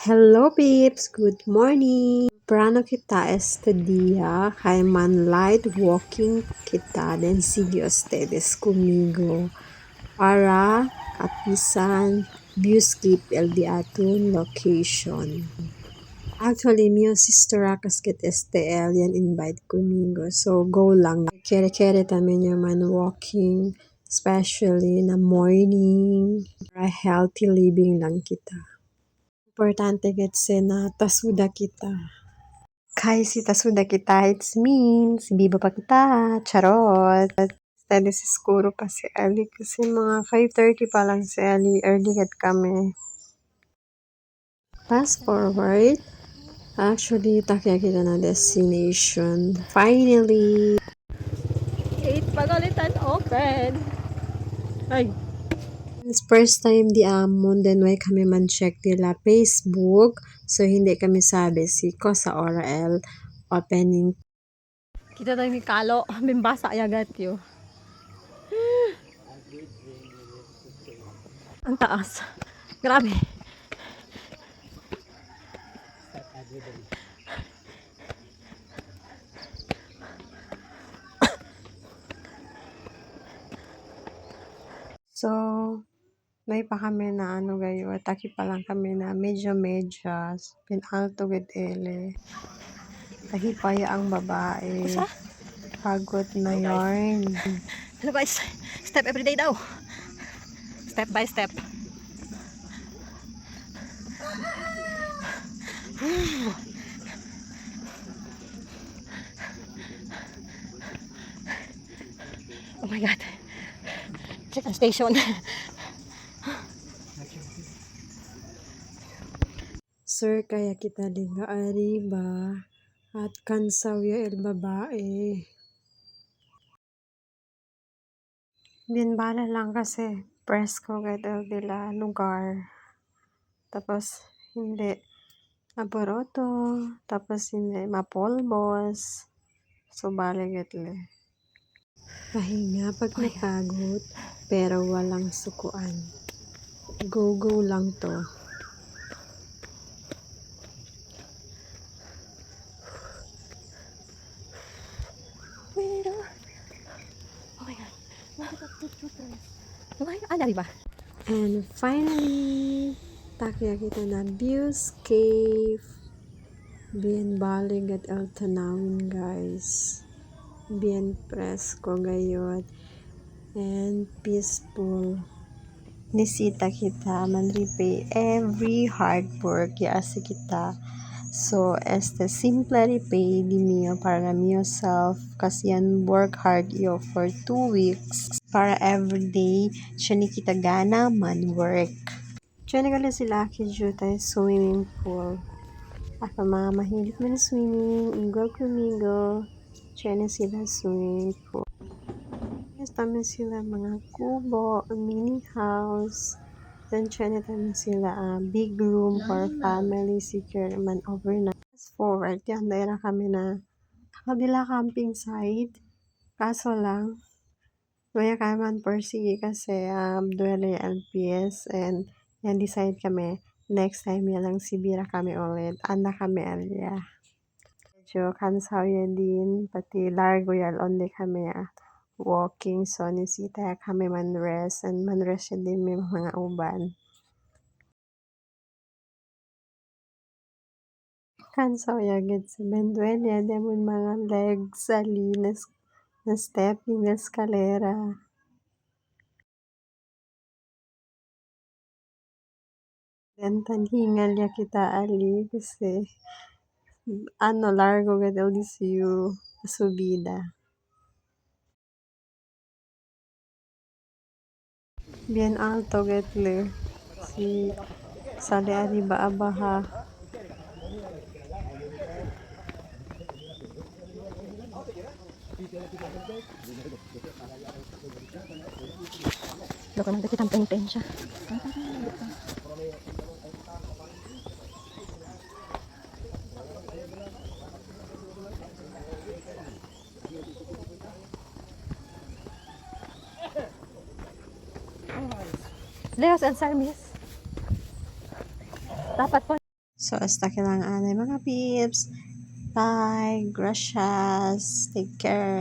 Hello peeps, good morning. Prano kita este día, kay man light walking kita then sige ustedes conmigo para kapisan viewscape el di atun location. Actually, meu sister kasket este alien invite conmigo, so go lang. Kere-kere tamin yung man walking, especially na morning, para healthy living lang kita. Importante getze na tasuda kita. Kay si tasuda kita, it means biba pa kita. Charot. Study si skuro pa si Ali kasi mga 5:30 pa lang si Ali. Early get kami. Fast forward. Actually, takya kita na destination. Finally! Gate pagalitan open. Ay. It's first time di amon, then why kami man check nila Facebook. So, hindi kami sabi si Kosa Orael opening. Kita tayo ni Kalo. Bimbasa yagat yo. Ang taas. Grabe. So, may pa kami na ano gayo, taki pa lang kami na medyo medyas, pinalto with ele. Taki pa ang babae, Isa? pagod na yarn. Hello guys. Step everyday daw. Step by step. Oh my god. Check ang station. Sir, kaya kita linga arriba at kansaw ya el babae. Binbala lang kasi presko gadal dila lugar. Tapos hindi maporoto, tapos hindi mapolbos. So baligatle. Pahinga pag napagod, pero walang sukuan. Go-go lang to. Oh my god. Okay, ano ba? And finally, takya kita na views cave. Bien balig at El Tanawin guys. Bien presko gayot. And peaceful. Nisita kita man repay every hard work yaasi kita. So, simple repay di mio para mio self kasi yan work hard yo for 2 weeks para everyday siya ni kita gana man work. Diyan na sila kidyo tayo swimming pool. Ako mga mahilig man swimming, igo kumigo. Diyan na sila swimming pool. Yes, tamin sila mga kubo, mini house. Then, siya tamin sila big room for family, secure man overnight. Fast forward, yan, dahil kami na kabila camping site. Kaso lang, maya kami man persige kasi duwala yung LPS and yan decide kami next time yan lang sibira kami ulit. Anda kami alya. Medyo kansaw yan din, pati largo yan, onde kami walking. So, nisita kami man rest and man rest yan din may mga uban. Kansaw yagid sa Benduel ya, demon mga legs ali na stepping na eskalera. Then, tanhingal ya kita ali kasi largo gad LDCU subida. Bien alto getle si sali arriba abaha. Loko nang kitang peng-peng siya. Leos and service. Dapat po. So, hasta kailangan mga peeps. Bye. Gracias. Take care.